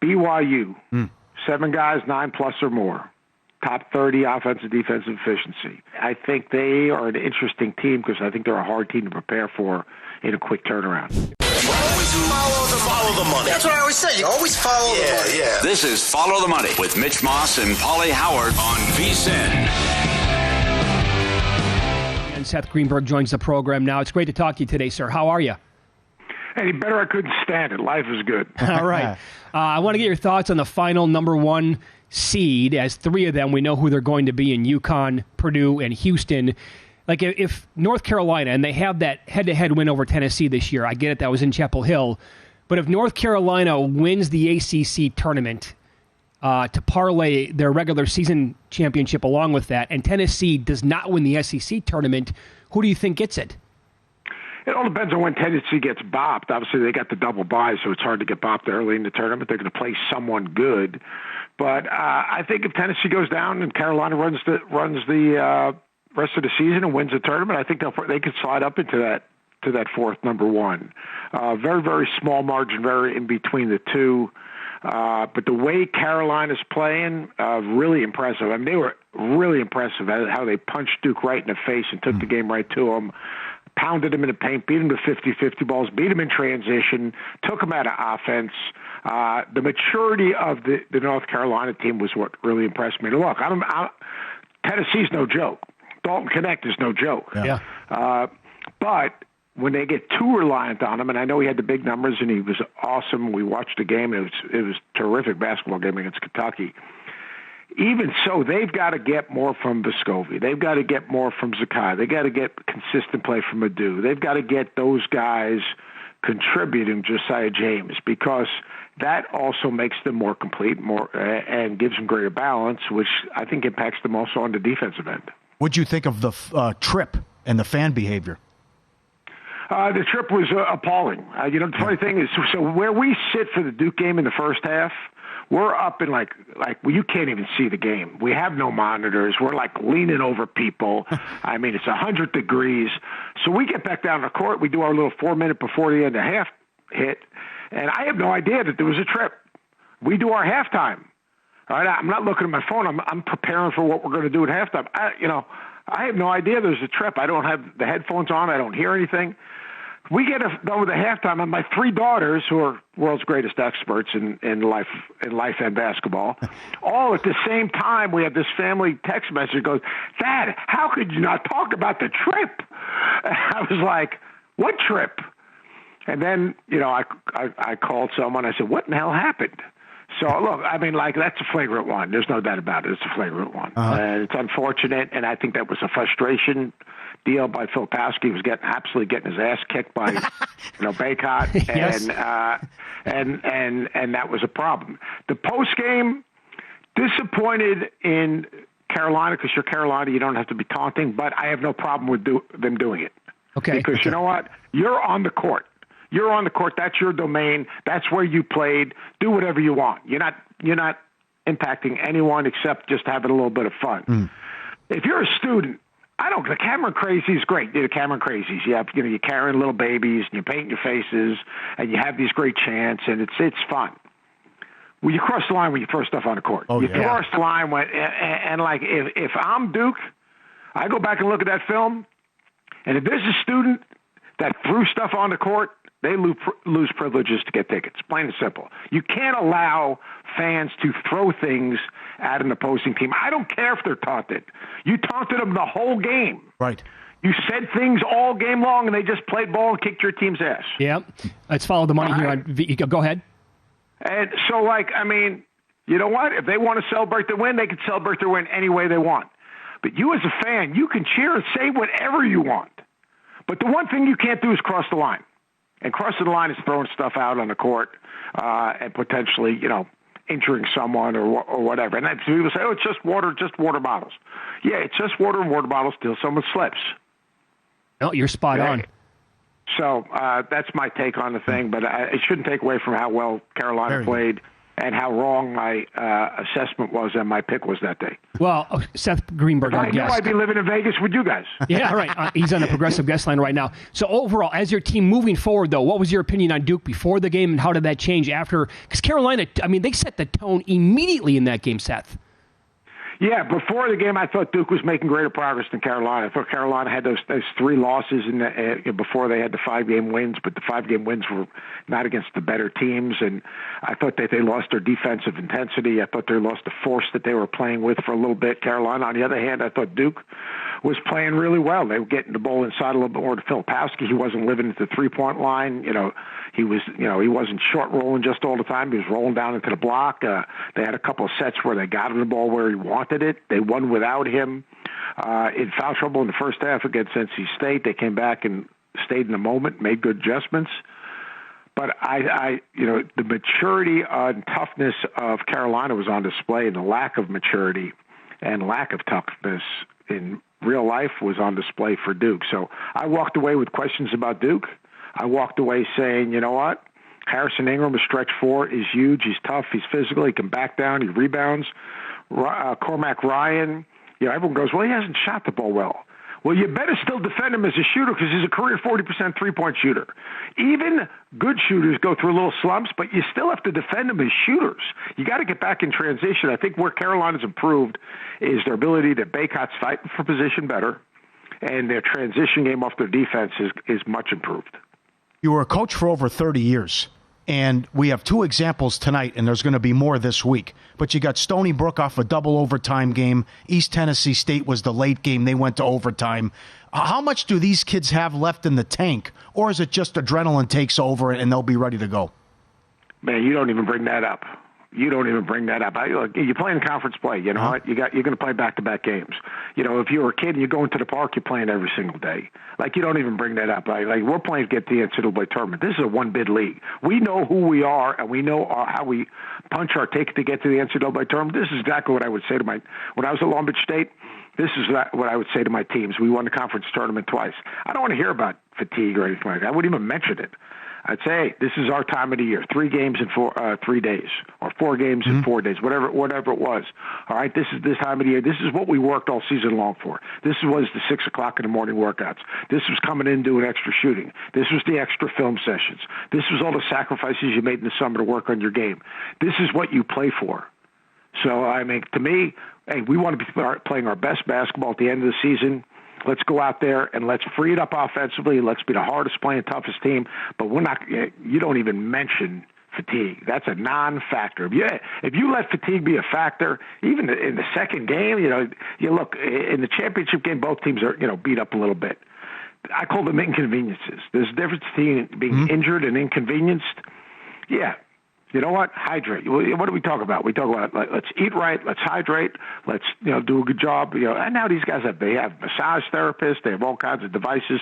BYU, 7 guys, 9+ or more. Top 30 offensive defensive efficiency. I think they are an interesting team because I think they're a hard team to prepare for in a quick turnaround. Always follow the money. That's what I always say. You always follow the money. Yeah. This is Follow the Money with Mitch Moss and Paulie Howard on VSiN. And Seth Greenberg joins the program now. It's great to talk to you today, sir. How are you? Any better, I couldn't stand it. Life is good. All right. I want to get your thoughts on the final number 1 seed. As 3 of them, we know who they're going to be in UConn, Purdue, and Houston. Like if North Carolina, and they have that head-to-head win over Tennessee this year, I get it, that was in Chapel Hill. But if North Carolina wins the ACC tournament to parlay their regular season championship along with that, and Tennessee does not win the SEC tournament, who do you think gets it? It all depends on when Tennessee gets bopped. Obviously, they got the double bye, so it's hard to get bopped early in the tournament. They're going to play someone good. But I think if Tennessee goes down and Carolina runs the rest of the season and wins the tournament, I think they could slide up into that fourth number 1. Very, very small margin, very in between the two. But the way Carolina's playing, really impressive. I mean, they were really impressive at how they punched Duke right in the face and took the game right to them. Pounded him in the paint, beat him to 50-50 balls, beat him in transition, took him out of offense. The maturity of the North Carolina team was what really impressed me. Look, Tennessee's no joke. Dalton Connect is no joke. Yeah. But when they get too reliant on him, and I know he had the big numbers and he was awesome. We watched the game. It was a terrific basketball game against Kentucky. Even so, they've got to get more from Vescovi. They've got to get more from Zakai. They've got to get consistent play from Adu. They've got to get those guys contributing Josiah James because that also makes them more complete and gives them greater balance, which I think impacts them also on the defensive end. What'd you think of the trip and the fan behavior? The trip was appalling. The funny thing is, so where we sit for the Duke game in the first half, we're up in you can't even see the game. We have no monitors. We're leaning over people. I mean, it's 100 degrees. So we get back down the court. We do our little 4-minute before the end of half hit, and I have no idea that there was a trip. We do our halftime. All right, I'm not looking at my phone. I'm preparing for what we're going to do at halftime. I have no idea there's a trip. I don't have the headphones on. I don't hear anything. We get done with the halftime, and my 3 daughters, who are world's greatest experts in life and basketball, all at the same time, we have this family text message that goes, "Dad, how could you not talk about the trip?" And I was like, "What trip?" And then, I called someone. I said, "What in the hell happened?" So, look, I mean, that's a flagrant one. There's no doubt about it. It's a flagrant one. And it's unfortunate, and I think that was a frustration deal by Phil Pasky. He was absolutely getting his ass kicked by, Baycott, Yes. and that was a problem. The post game, disappointed in Carolina because you're Carolina. You don't have to be taunting, but I have no problem with them doing it. Okay. Because you know what? You're on the court. You're on the court. That's your domain. That's where you played. Do whatever you want. You're not impacting anyone except just having a little bit of fun. If you're a student, the Cameron crazy is great. The Cameron crazies. You're carrying little babies and you're painting your faces and you have these great chants and it's fun. Well, you cross the line when you throw stuff on the court. You cross the line if I'm Duke, I go back and look at that film, and if there's a student that threw stuff on the court, they lose privileges to get tickets. Plain and simple. You can't allow fans to throw things at an opposing team. I don't care if they're taunted. You taunted them the whole game. Right. You said things all game long, and they just played ball and kicked your team's ass. Yeah. Let's follow the money here on Go ahead. And so, you know what? If they want to celebrate their win, they can celebrate their win any way they want. But you as a fan, you can cheer and say whatever you want. But the one thing you can't do is cross the line. And crossing the line is throwing stuff out on the court and potentially, injuring someone or whatever. And people say, it's just water bottles. Yeah, it's just water and water bottles till someone slips. No, you're spot on. So that's my take on the thing, but it shouldn't take away from how well Carolina played. and how wrong my assessment was and my pick was that day. Well, Seth Greenberg, our I know guest. I'd be living in Vegas with you guys. Yeah, right. He's on the Progressive guest line right now. So overall, as your team moving forward, though, what was your opinion on Duke before the game, and how did that change after? Because Carolina, I mean, they set the tone immediately in that game, Seth. Yeah, before the game, I thought Duke was making greater progress than Carolina. I thought Carolina had those 3 losses before they had the 5-game wins, but the 5-game wins were not against the better teams, and I thought that they lost their defensive intensity. I thought they lost the force that they were playing with for a little bit. Carolina, on the other hand, I thought Duke was playing really well. They were getting the ball inside a little bit more to Filipowski. He wasn't living at the 3-point line. He wasn't short rolling just all the time. He was rolling down into the block. They had a couple of sets where they got him the ball where he wanted it. They won without him. In foul trouble in the first half against NC State, they came back and stayed in the moment, made good adjustments. But the maturity and toughness of Carolina was on display, and the lack of maturity and lack of toughness in real life was on display for Duke. So I walked away with questions about Duke. I walked away saying, you know what? Harrison Ingram, a stretch 4, is huge. He's tough. He's physical. He can back down. He rebounds. Cormac Ryan, everyone goes, well, he hasn't shot the ball well. Well, you better still defend him as a shooter because he's a career 40% three-point shooter. Even good shooters go through little slumps, but you still have to defend them as shooters. You got to get back in transition. I think where Carolina's improved is their ability to Baycott's fighting for position better, and their transition game off their defense is much improved. You were a coach for over 30 years, and we have 2 examples tonight, and there's going to be more this week. But you got Stony Brook off a double overtime game. East Tennessee State was the late game. They went to overtime. How much do these kids have left in the tank, or is it just adrenaline takes over and they'll be ready to go? Man, you don't even bring that up. You're playing conference play. You know what? You're going to play back-to-back games. If you're a kid and you go into the park, you're playing every single day. You don't even bring that up. Like we're playing to get the NCAA tournament. This is a one-bid league. We know who we are, and we know how we punch our ticket to get to the NCAA tournament. This is exactly what I would say to when I was at Long Beach State. This is what I would say to my teams. We won the conference tournament twice. I don't want to hear about fatigue or anything like that. I wouldn't even mention it. I'd say, hey, this is our time of the year, 3 games in 3 days, or 4 games in 4 days, whatever it was. All right, this is this time of the year. This is what we worked all season long for. This was the 6 o'clock in the morning workouts. This was coming in doing extra shooting. This was the extra film sessions. This was all the sacrifices you made in the summer to work on your game. This is what you play for. So, to me, hey, we want to be playing our best basketball at the end of the season. Let's go out there and let's free it up offensively. Let's be the hardest playing, toughest team. But you don't even mention fatigue. That's a non-factor. If you let fatigue be a factor, even in the second game, you look in the championship game, both teams are, beat up a little bit. I call them inconveniences. There's a difference between being injured and inconvenienced. Yeah. You know what? Hydrate. What do we talk about? We talk about let's eat right, let's hydrate, let's do a good job. And now these guys have massage therapists. They have all kinds of devices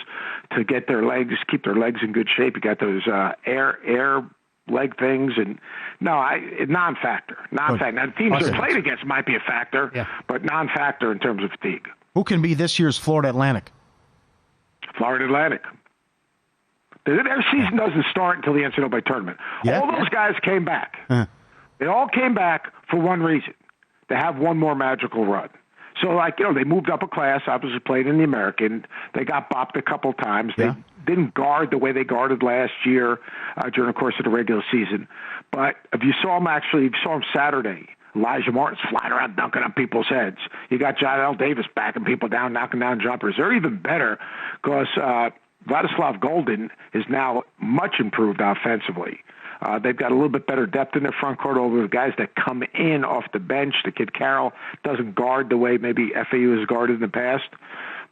to get their legs, keep their legs in good shape. You got those air leg things, and non-factor. Now the teams they're played against might be a factor, but non-factor in terms of fatigue. Who can be this year's Florida Atlantic? Florida Atlantic. Their season doesn't start until the NCAA tournament. Yeah. All those guys came back. They all came back for one reason, to have one more magical run. So, they moved up a class, obviously played in the American. They got bopped a couple times. They didn't guard the way they guarded last year during the course of the regular season. But if you saw them Saturday, Elijah Martin's flying around dunking on people's heads. You got John L. Davis backing people down, knocking down jumpers. They're even better because Vladislav Golden is now much improved offensively. They've got a little bit better depth in their front court over the guys that come in off the bench. The kid Carroll doesn't guard the way maybe FAU has guarded in the past.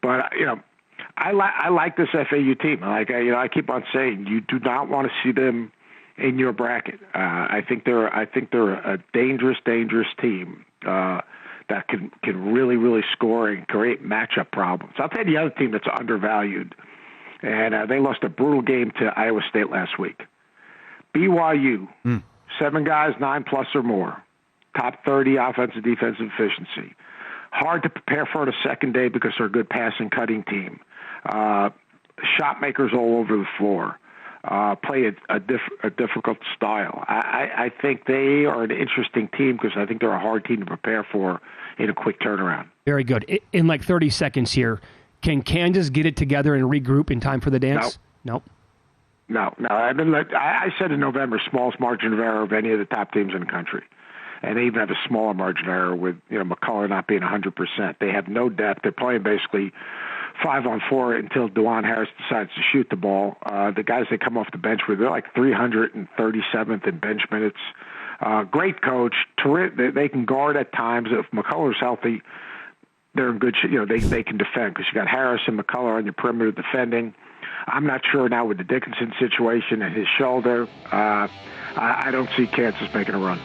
But, I like this FAU team. I keep on saying, you do not want to see them in your bracket. I think they're a dangerous team that can really, really score and create matchup problems. I'll tell you the other team that's undervalued. And they lost a brutal game to Iowa State last week. BYU, 7 guys, 9+ or more. Top 30 offensive, defensive efficiency. Hard to prepare for the second day because they're a good passing, cutting team. Shot makers all over the floor. play a difficult style. I think they are an interesting team because I think they're a hard team to prepare for in a quick turnaround. Very good. In like 30 seconds here, can Kansas get it together and regroup in time for the dance? No. I said in November, smallest margin of error of any of the top teams in the country. And they even have a smaller margin of error with McCullough not being 100%. They have no depth. They're playing basically 5-on-4 until DeJuan Harris decides to shoot the ball. The guys they come off the bench with, they're like 337th in bench minutes. Great coach. They can guard at times. If McCullough's healthy, they're in good shape. They can defend because you got Harris and McCullough on your perimeter defending. I'm not sure now with the Dickinson situation and his shoulder. I don't see Kansas making a run.